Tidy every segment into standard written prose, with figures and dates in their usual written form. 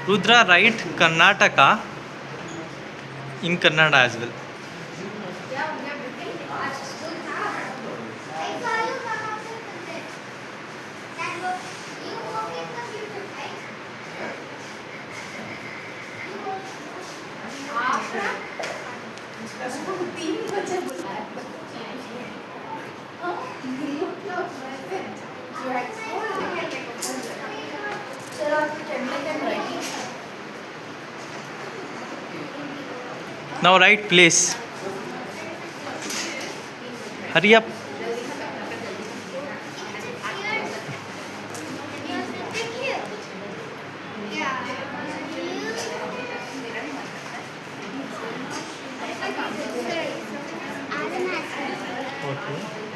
Rudra, write Karnataka in Kannada as well. Now write place. Hurry up.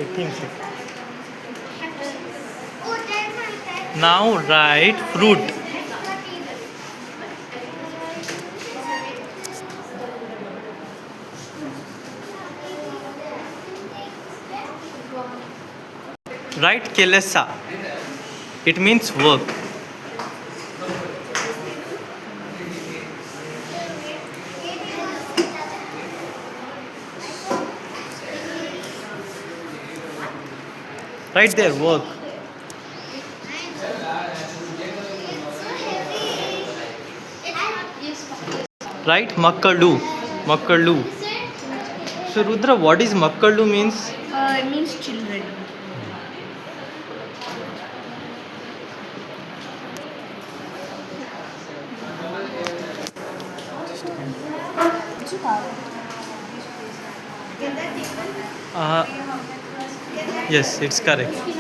Okay. Now write fruit. Write Kelesa. It means work. Right there, work. Right, Makkalu. Makkalu. So Rudra, what is Makkalu means? It means children. Yes, it's correct.